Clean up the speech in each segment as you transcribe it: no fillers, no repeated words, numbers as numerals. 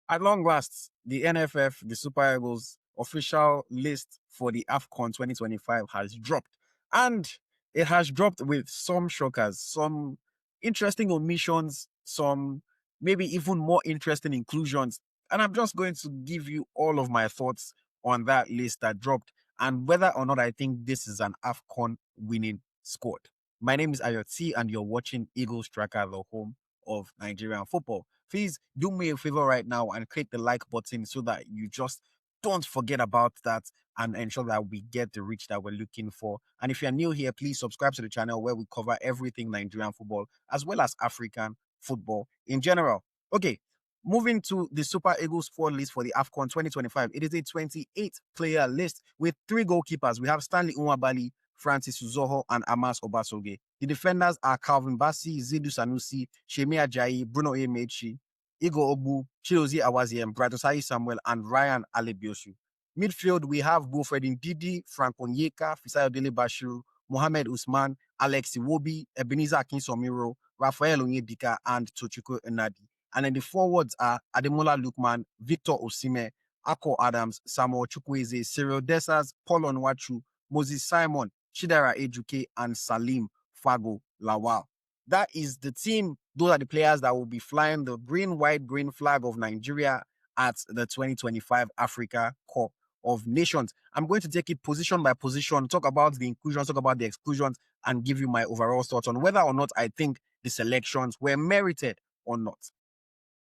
At long last, the NFF, the Super Eagles official list for the AFCON 2025 has dropped. And it has dropped with some shockers, some interesting omissions, some maybe even more interesting inclusions. And I'm just going to give you all of my thoughts on that list that dropped and whether or not I think this is an AFCON winning squad. My name is AyoT and you're watching EaglesTracker, the home of Nigerian football. Please do me a favor right now and click the like button so that you just don't forget about that and ensure that we get the reach that we're looking for. And if you're new here, please subscribe to the channel where we cover everything Nigerian football as well as African football in general. Okay, moving to the Super Eagles squad list for the AFCON 2025. It is a 28-player list with 3 goalkeepers. We have Stanley Nwabali, Francis Uzoho, and Amas Obasoge. The defenders are Calvin Bassey, Zidu Sanusi, Shemi Ajayi, Bruno Emechi, Igor Obu, Chidozie Awaziem, Bradosai Samuel, and Ryan Alebiosu. Midfield, we have Wilfred Ndidi, Frank Onyeka, Fisayodele Bashiru, Mohamed Usman, Alex Iwobi, Ebenezer Akinsomiro, Rafael Onyedika, and Tochiko Enadi. And then the forwards are Ademola Lukman, Victor Osimhen, Ako Adams, Samuel Chukwueze, Cyril Dessers, Paul Onwachu, Moses Simon, Chidera Ejuke, and Salim Fago Lawal. That is the team. Those are the players that will be flying the green, white, green flag of Nigeria at the 2025 Africa Cup of Nations. I'm going to take it position by position, talk about the inclusions, talk about the exclusions, and give you my overall thoughts on whether or not I think the selections were merited or not.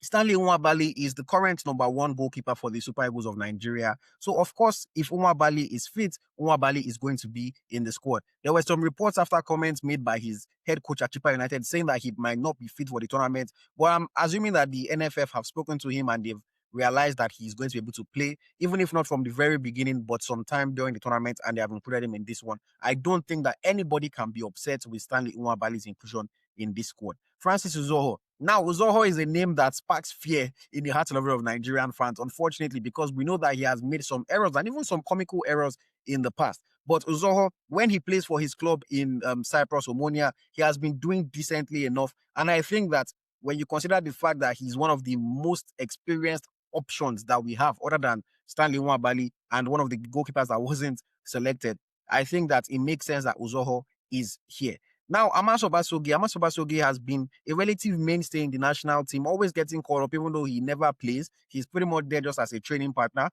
Stanley Nwabali is the current #1 goalkeeper for the Super Eagles of Nigeria. So, of course, if Nwabali is fit, Nwabali is going to be in the squad. There were some reports after comments made by his head coach at Chippa United saying that he might not be fit for the tournament. But I'm assuming that the NFF have spoken to him and they've realized that he's going to be able to play, even if not from the very beginning, but sometime during the tournament, and they have included him in this one. I don't think that anybody can be upset with Stanley Nwabali's inclusion in this squad. Francis Uzoho. Now, Uzoho is a name that sparks fear in the heart and of Nigerian fans, unfortunately, because we know that he has made some errors and even some comical errors in the past. But Uzoho, when he plays for his club in Cyprus, Omonia, he has been doing decently enough. And I think that when you consider the fact that he's one of the most experienced options that we have, other than Stanley Nwabali and one of the goalkeepers that wasn't selected, I think that it makes sense that Uzoho is here. Now, Amas Obasoge has been a relative mainstay in the national team, always getting called up, even though he never plays. He's pretty much there just as a training partner.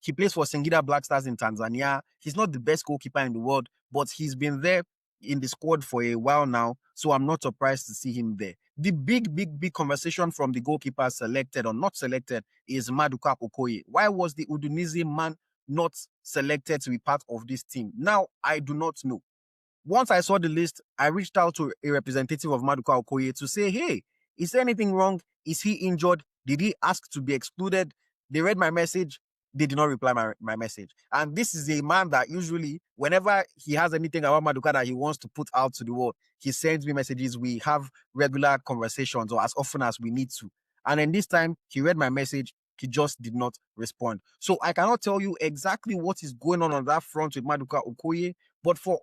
He plays for Singida Black Stars in Tanzania. He's not the best goalkeeper in the world, but he's been there in the squad for a while now, so I'm not surprised to see him there. The big conversation from the goalkeeper selected or not selected is Maduka Okoye. Why was the Udinese man not selected to be part of this team? Now, I do not know. Once I saw the list, I reached out to a representative of Maduka Okoye to say, hey, is there anything wrong? Is he injured? Did he ask to be excluded? They read my message. They did not reply my message. And this is a man that usually, whenever he has anything about Maduka that he wants to put out to the world, he sends me messages. We have regular conversations or as often as we need to. And then this time, he read my message. He just did not respond. So I cannot tell you exactly what is going on that front with Maduka Okoye, but for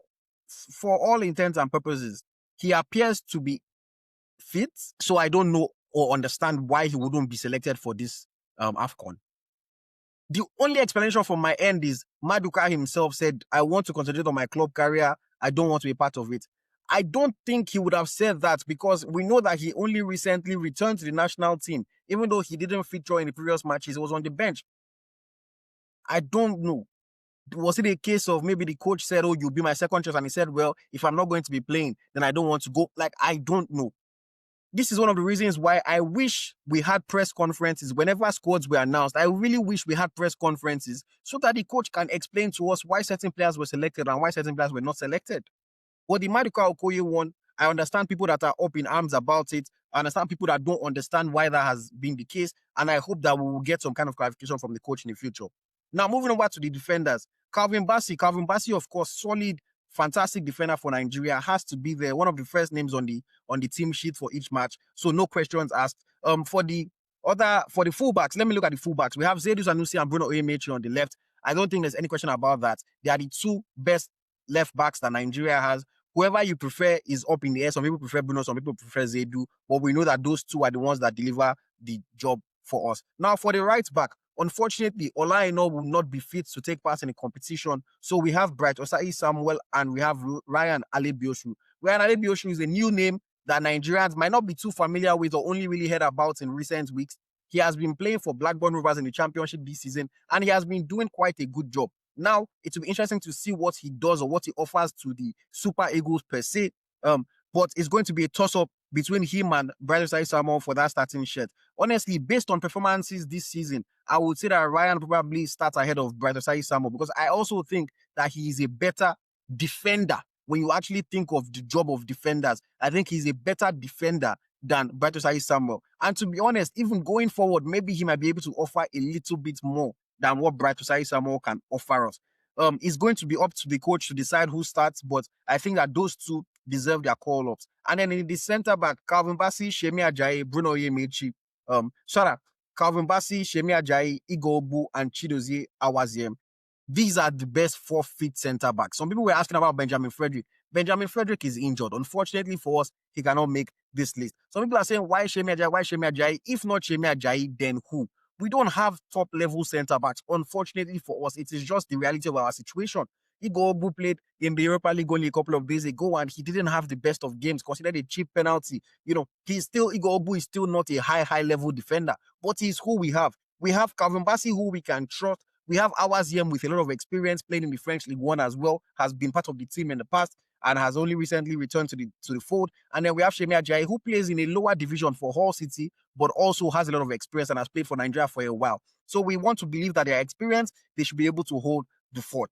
all intents and purposes, he appears to be fit. So I don't know or understand why he wouldn't be selected for this AFCON. The only explanation from my end is Maduka himself said, I want to concentrate on my club career. I don't want to be part of it. I don't think he would have said that because we know that he only recently returned to the national team. Even though he didn't feature in the previous matches, he was on the bench. I don't know. Was it a case of maybe the coach said, oh, you'll be my second choice? And he said, well, if I'm not going to be playing, then I don't want to go. Like, I don't know. This is one of the reasons why I wish we had press conferences whenever squads were announced. I really wish we had press conferences so that the coach can explain to us why certain players were selected and why certain players were not selected. But the Maduka Okoye one, I understand people that are up in arms about it. I understand people that don't understand why that has been the case. And I hope that we will get some kind of clarification from the coach in the future. Now, moving over to the defenders. Calvin Bassey, of course, solid, fantastic defender for Nigeria, has to be there. One of the first names on the team sheet for each match. So no questions asked. For the fullbacks, let me look at the fullbacks. We have Zidu Sanusi and Bruno Emechi on the left. I don't think there's any question about that. They are the two best left backs that Nigeria has. Whoever you prefer is up in the air. Some people prefer Bruno, some people prefer Zidu. But we know that those two are the ones that deliver the job for us. Now, for the right back, unfortunately, Olaino will not be fit to take part in the competition. So we have Bright Osai Samuel and we have Ryan Alebioshu. Ryan Alebioshu is a new name that Nigerians might not be too familiar with or only really heard about in recent weeks. He has been playing for Blackburn Rovers in the championship this season, and he has been doing quite a good job. Now, it will be interesting to see what he does or what he offers to the Super Eagles per se. But it's going to be a toss-up between him and Bright Osai Samuel for that starting shirt. Honestly, based on performances this season, I would say that Ryan probably starts ahead of Bright Osai Samuel because I also think that he is a better defender. When you actually think of the job of defenders, I think he's a better defender than Bright Osai Samuel. And to be honest, even going forward, maybe he might be able to offer a little bit more than what Bright Osai Samuel can offer us. It's going to be up to the coach to decide who starts, but I think that those two deserve their call-ups. And then in the centre back, Calvin Bassey, Shemi Ajayi, Bruno Yemechi, Calvin Bassey, Shemi Ajayi, Igbo and Chidozie Awaziem. These are the best 4 fit centre backs. Some people were asking about Benjamin Frederick. Benjamin Frederick is injured. Unfortunately for us, he cannot make this list. Some people are saying, why Shemi Ajayi? Why Shemi Ajayi? If not Shemi Ajayi, then who? We don't have top-level centre backs. Unfortunately for us, it is just the reality of our situation. Igbo played in the Europa League only a couple of days ago, and he didn't have the best of games, considered a cheap penalty. Igbo is still not a high-level defender, but he's who we have. We have Calvin Bassey, who we can trust. We have Awaziem with a lot of experience playing in the French League One as well, has been part of the team in the past and has only recently returned to the fold. And then we have Shemi Ajayi, who plays in a lower division for Hull City, but also has a lot of experience and has played for Nigeria for a while. So we want to believe that their experience, they should be able to hold the fort.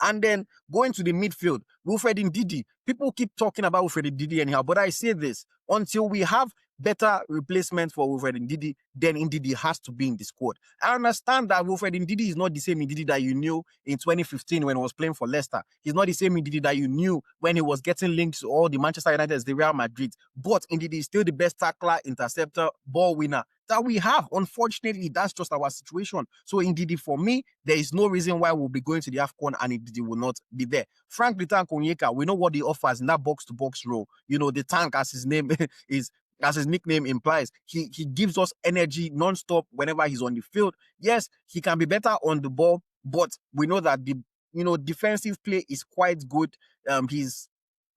And then going to the midfield, Wilfred Ndidi. People keep talking about Wilfred Ndidi anyhow, but I say this, until we have better replacement for Wilfred Ndidi, then Ndidi has to be in the squad. I understand that Wilfred Ndidi is not the same Ndidi that you knew in 2015 when he was playing for Leicester. He's not the same Ndidi that you knew when he was getting linked to all the Manchester United, the Real Madrid. But Ndidi is still the best tackler, interceptor, ball winner that we have. Unfortunately, that's just our situation. So Ndidi, for me, there is no reason why we'll be going to the AFCON and Ndidi will not be there. Frank Litan Konyeka, we know what he offers in that box-to-box role. The tank, as his name is, as his nickname implies, he gives us energy non-stop whenever he's on the field. Yes, he can be better on the ball, but we know that the defensive play is quite good. His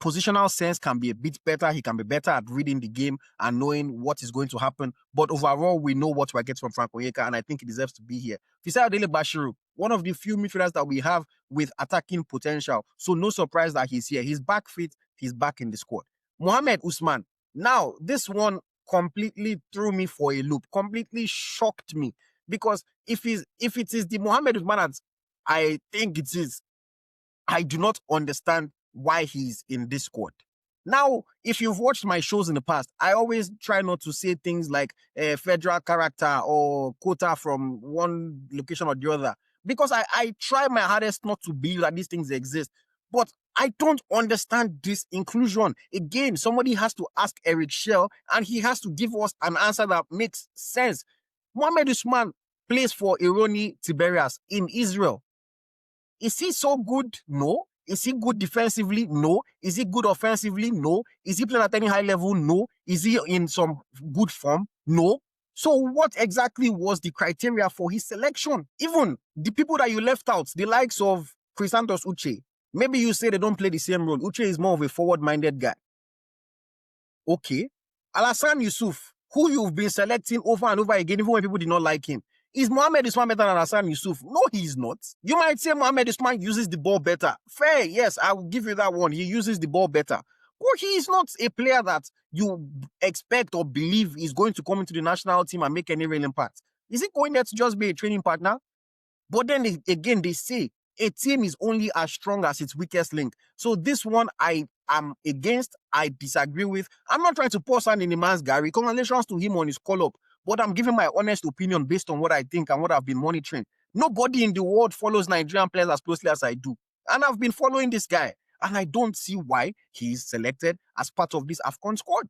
positional sense can be a bit better. He can be better at reading the game and knowing what is going to happen. But overall, we know what we get from Frank Onyeka, and I think he deserves to be here. Fisayo Dele Bashiru, one of the few midfielders that we have with attacking potential. So no surprise that he's here. He's back fit. He's back in the squad. Mohamed Usman. Now, this one completely threw me for a loop, completely shocked me. Because if it is the Mohamed Usman that I think it is, I do not understand why he's in this squad. Now, if you've watched my shows in the past, I always try not to say things like federal character or quota from one location or the other, because I try my hardest not to believe that these things exist. But I don't understand this inclusion. Again, somebody has to ask Eric Chelle, and he has to give us an answer that makes sense. Mohamed Usman plays for Ironi Tiberias in Israel. Is he so good? No. Is he good defensively? No. Is he good offensively? No. Is he playing at any high level? No. Is he in some good form? No. So what exactly was the criteria for his selection? Even the people that you left out, the likes of Chrysanthos Uche, maybe you say they don't play the same role. Uche is more of a forward-minded guy. Okay. Alassane Yusuf, who you've been selecting over and over again, even when people did not like him. Is Mohamed Usman better than Alassane Yusuf? No, he's not. You might say Mohamed Usman uses the ball better. Fair, yes, I will give you that one. He uses the ball better. Well, he is not a player that you expect or believe is going to come into the national team and make any real impact. Is he going there to just be a training partner? But then again, they say a team is only as strong as its weakest link. So this one I am against, I disagree with. I'm not trying to pour sand in the man's Gary. Congratulations to him on his call-up. But I'm giving my honest opinion based on what I think and what I've been monitoring. Nobody in the world follows Nigerian players as closely as I do. And I've been following this guy. And I don't see why he's selected as part of this AFCON squad.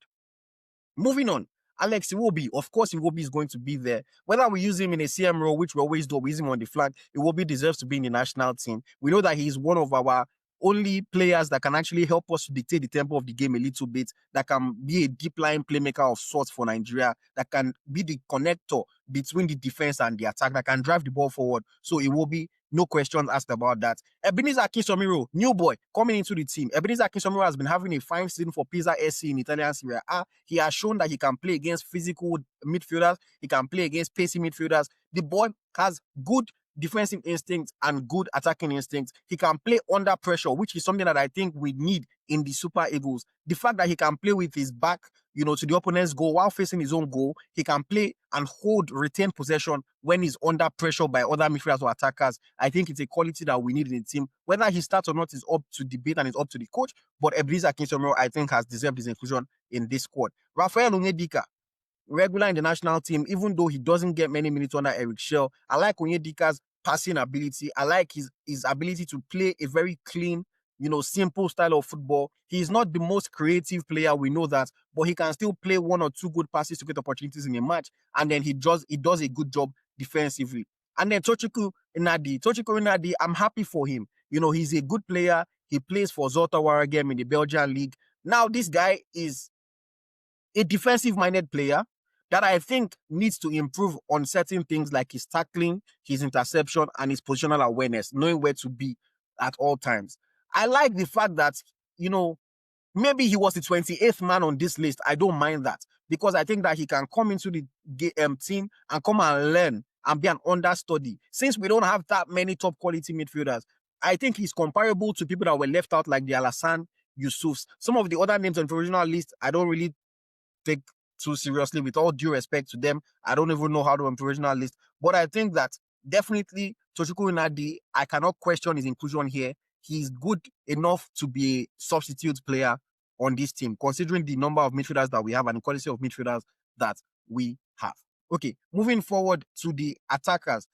Moving on. Alex Iwobi, of course Iwobi is going to be there. Whether we use him in a CM role, which we always do, we use him on the flag, Iwobi deserves to be in the national team. We know that he's one of our only players that can actually help us to dictate the tempo of the game a little bit, that can be a deep line playmaker of sorts for Nigeria, that can be the connector between the defense and the attack, that can drive the ball forward. So it will be no questions asked about that. Ebenezer Kinsomiro, new boy, coming into the team. Ebenezer Kinsomiro has been having a fine season for Pisa SC in Italian Serie A. He has shown that he can play against physical midfielders. He can play against pacey midfielders. The boy has good defensive instincts and good attacking instincts. He can play under pressure, which is something that I think we need in the Super Eagles. The fact that he can play with his back, to the opponent's goal while facing his own goal, he can play and retain possession when he's under pressure by other midfielders or attackers. I think it's a quality that we need in the team. Whether he starts or not is up to debate and is up to the coach, but Ebenezer Kinsomiro, I think, has deserved his inclusion in this squad. Rafael Onyedika, regular in the national team, even though he doesn't get many minutes under Eric Chelle. I like Onyedika's passing ability. I like his ability to play a very clean, simple style of football. He's not the most creative player, we know that, but he can still play one or two good passes to get opportunities in a match, and then he does a good job defensively. And then Tochukwu Inadi, I'm happy for him. He's a good player. He plays for Zulte Waregem in the Belgian league. Now, this guy is a defensive-minded player that I think needs to improve on certain things like his tackling, his interception, and his positional awareness, knowing where to be at all times. I like the fact that, maybe he was the 28th man on this list. I don't mind that, because I think that he can come into the team and come and learn and be an understudy. Since we don't have that many top quality midfielders, I think he's comparable to people that were left out, like the Alassane Youssoufs. Some of the other names on the original list, I don't really take too seriously, with all due respect to them. I don't even know how to on provisional list, but I think that definitely Tochukwu Inadi, I cannot question his inclusion here. He's good enough to be a substitute player on this team, considering the number of midfielders that we have and the quality of midfielders that we have. Okay, moving forward to the attackers.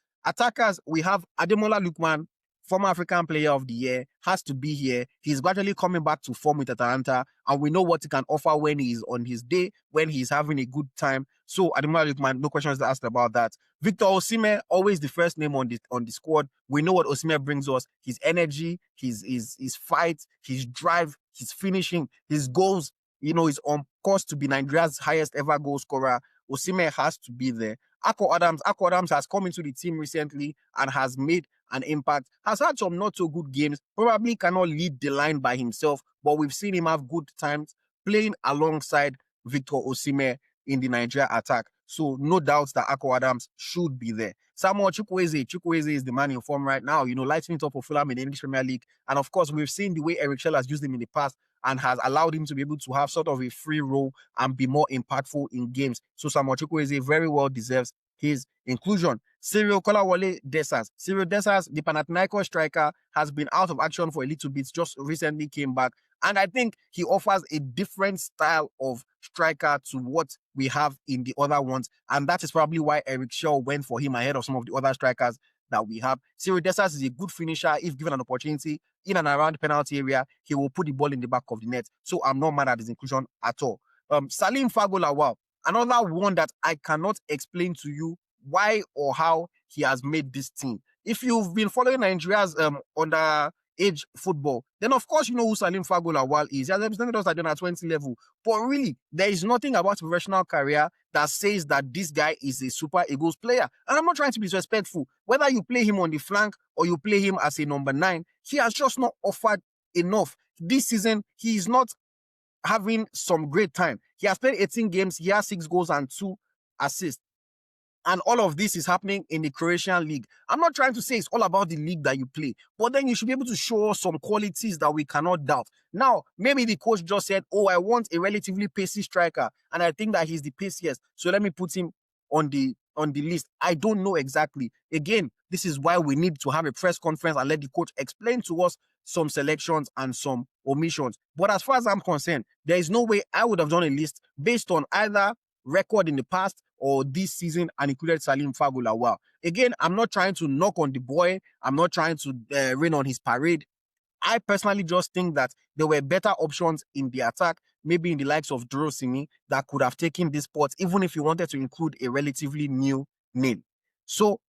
We have Ademola Lookman, former African Player of the Year, has to be here. He's gradually coming back to form with Atalanta, and we know what he can offer when he's on his day, when he's having a good time. So Ademola Lookman, no questions asked about that. Victor Osimhen, always the first name on the squad. We know what Osimhen brings us: his energy, his fight, his drive, his finishing, his goals. He's on course to be Nigeria's highest ever goal scorer. Osimhen has to be there. Ako Adams has come into the team recently and has made an impact, has had some not so good games, probably cannot lead the line by himself, but we've seen him have good times playing alongside Victor Osimhen in the Nigeria attack. So no doubts that Ako Adams should be there. Samuel Chukwueze is the man in form right now, lighting it up for Fulham in the English Premier League. And of course, we've seen the way Eric Chelle has used him in the past and has allowed him to be able to have sort of a free role and be more impactful in games. So Samuel Chukwueze very well deserves his inclusion. Cyril Kolawole Desas. Cyril Desas, the Panathinaikos striker, has been out of action for a little bit, just recently came back. And I think he offers a different style of striker to what we have in the other ones. And that is probably why Eric Chelle went for him ahead of some of the other strikers that we have. Cyril Desas is a good finisher. If given an opportunity in and around the penalty area, he will put the ball in the back of the net. So I'm not mad at his inclusion at all. Salim Fagolawal, another one that I cannot explain to you why or how he has made this team. If you've been following Nigeria's underage football, then of course you know who Salim Fagolawal is. He has represented us at the under-20 level. But really, there is nothing about his professional career that says that this guy is a Super Eagles player. And I'm not trying to be disrespectful. Whether you play him on the flank or you play him as a number 9, he has just not offered enough. This season, he is not having some great time. He has played 18 games. He has 6 goals and 2 assists. And all of this is happening in the Croatian league. I'm not trying to say it's all about the league that you play, but then you should be able to show us some qualities that we cannot doubt. Now, maybe the coach just said, oh, I want a relatively pacey striker, and I think that he's the paciest, so let me put him on the list. I don't know exactly. Again, this is why we need to have a press conference and let the coach explain to us some selections and some omissions. But as far as I'm concerned, there is no way I would have done a list based on either record in the past or this season and included Salim Fagolawal. Again, I'm not trying to knock on the boy. I'm not trying to rain on his parade. I personally just think that there were better options in the attack, maybe in the likes of Durosimi, that could have taken this spot, even if you wanted to include a relatively new name. So,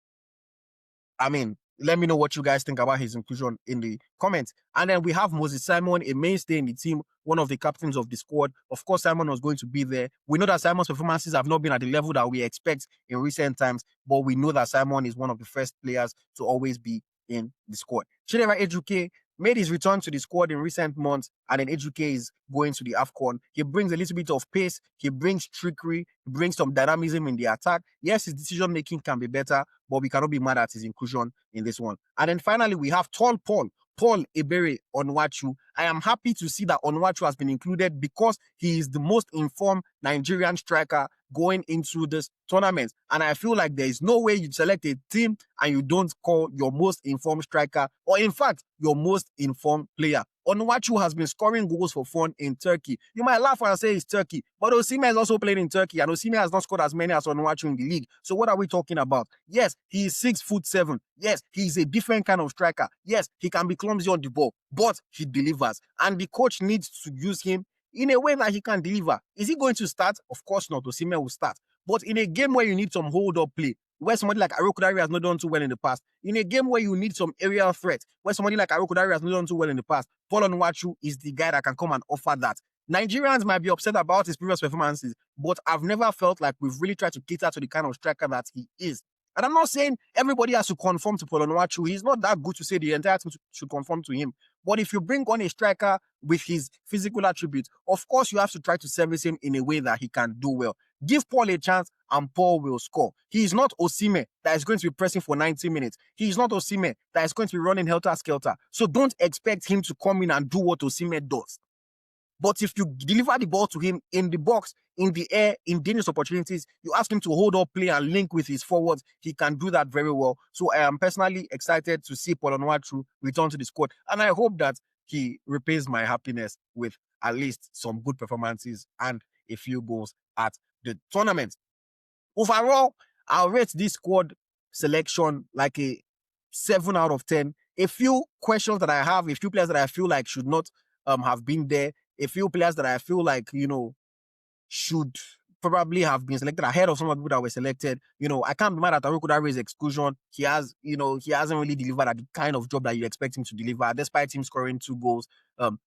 I mean, Let me know what you guys think about his inclusion in the comments. And then we have Moses Simon, a mainstay in the team, one of the captains of the squad. Of course, Simon was going to be there. We know that Simon's performances have not been at the level that we expect in recent times, but we know that Simon is one of the first players to always be in the squad. Chidera Ejuke made his return to the squad in recent months, and then Ejuke is going to the AFCON. He brings a little bit of pace, he brings trickery, he brings some dynamism in the attack. Yes, his decision making can be better, but we cannot be mad at his inclusion in this one. And then finally, we have Paul Ebere Onwachu. I am happy to see that Onwachu has been included because he is the most informed Nigerian striker going into this tournament. And I feel like there is no way you select a team and you don't call your most informed striker, or in fact, your most informed player. Onwachu has been scoring goals for fun in Turkey. You might laugh and say it's Turkey, but Osimhen is also playing in Turkey, and Osimhen has not scored as many as Onwachu in the league. So what are we talking about? Yes, he is 6'7". Yes, he's a different kind of striker. Yes, he can be clumsy on the ball, but he delivers. And the coach needs to use him in a way that he can deliver. Is he going to start? Of course not. Osimhen will start. But in a game where you need some hold-up play, where somebody like Arokodare has not done too well in the past, in a game where you need some aerial threat, where somebody like Arokodare has not done too well in the past, Paul Onwachu is the guy that can come and offer that. Nigerians might be upset about his previous performances, but I've never felt like we've really tried to cater to the kind of striker that he is. And I'm not saying everybody has to conform to Paul Onwachu. He's not that good to say the entire team should conform to him. But if you bring on a striker with his physical attributes, of course you have to try to service him in a way that he can do well. Give Paul a chance and Paul will score. He is not Osimhen that is going to be pressing for 90 minutes. He is not Osimhen that is going to be running helter-skelter. So don't expect him to come in and do what Osimhen does. But if you deliver the ball to him in the box, in the air, in dangerous opportunities, you ask him to hold up play and link with his forwards, he can do that very well. So I am personally excited to see Paul Onwachu return to the squad. And I hope that he repays my happiness with at least some good performances and a few goals at the tournament. Overall, I'll rate this squad selection like a 7 out of 10. A few questions that I have, a few players that I feel like should not have been there, a few players that I feel like, should probably have been selected ahead of some of the people that were selected. I can't be mad at Arokodare's exclusion. He hasn't really delivered at the kind of job that you expect him to deliver, despite him scoring 2 goals.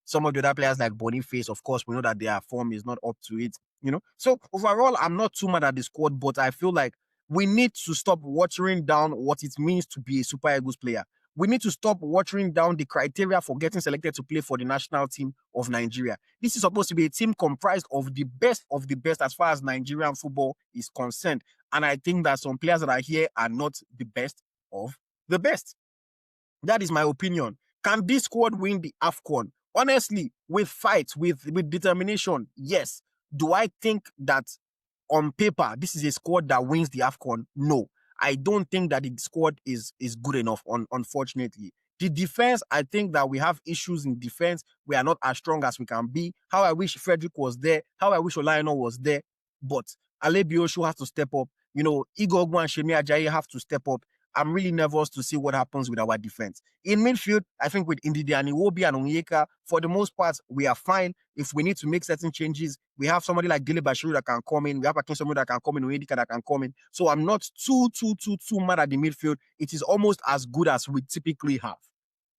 Some of the other players like Boniface, of course, we know that their form is not up to it. So overall, I'm not too mad at the squad, but I feel like we need to stop watering down what it means to be a Super Eagles player. We need to stop watering down the criteria for getting selected to play for the national team of Nigeria. This is supposed to be a team comprised of the best as far as Nigerian football is concerned. And I think that some players that are here are not the best of the best. That is my opinion. Can this squad win the AFCON? Honestly, with fight, with determination, yes. Do I think that on paper, this is a squad that wins the AFCON? No. I don't think that the squad is good enough, unfortunately. The defense, I think that we have issues in defense. We are not as strong as we can be. How I wish Frederick was there. How I wish Olaino was there. But Ale Bioshu has to step up. Igor Ogbu and Shemi Ajayi have to step up. I'm really nervous to see what happens with our defense. In midfield, I think with Ndidi and Iwobi and Onyeka, for the most part, we are fine. If we need to make certain changes, we have somebody like Dele Bashiru that can come in. We have Akin somebody that can come in, Onyeka that can come in. So I'm not too mad at the midfield. It is almost as good as we typically have.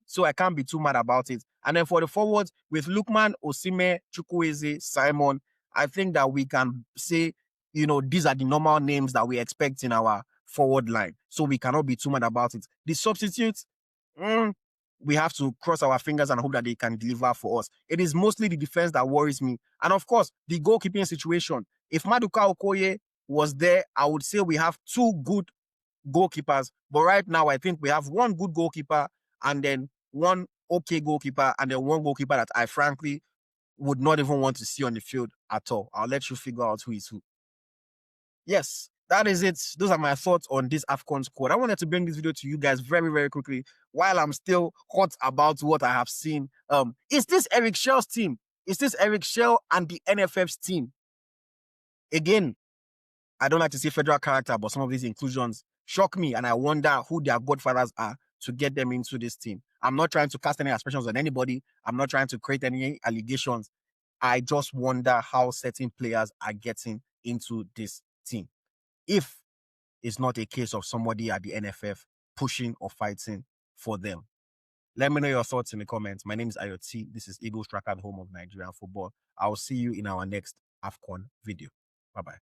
So I can't be too mad about it. And then for the forwards, with Lookman, Osimhen, Chukwueze, Simon, I think that we can say, these are the normal names that we expect in our forward line. So we cannot be too mad about it. The substitutes, we have to cross our fingers and hope that they can deliver for us. It is mostly the defense that worries me. And of course, the goalkeeping situation. If Maduka Okoye was there, I would say we have 2 good goalkeepers. But right now, I think we have 1 good goalkeeper and then 1 okay goalkeeper and then 1 goalkeeper that I frankly would not even want to see on the field at all. I'll let you figure out who is who. Yes, that is it. Those are my thoughts on this AFCON squad. I wanted to bring this video to you guys very, very quickly while I'm still hot about what I have seen. Is this Eric Shelle's team? Is this Eric Chelle and the NFF's team? Again, I don't like to say federal character, but some of these inclusions shock me, and I wonder who their godfathers are to get them into this team. I'm not trying to cast any aspersions on anybody. I'm not trying to create any allegations. I just wonder how certain players are getting into this team. If it's not a case of somebody at the NFF pushing or fighting for them. Let me know your thoughts in the comments. My name is AyoT. This is EaglesTracker, the home of Nigerian football. I'll see you in our next AFCON video. Bye-bye.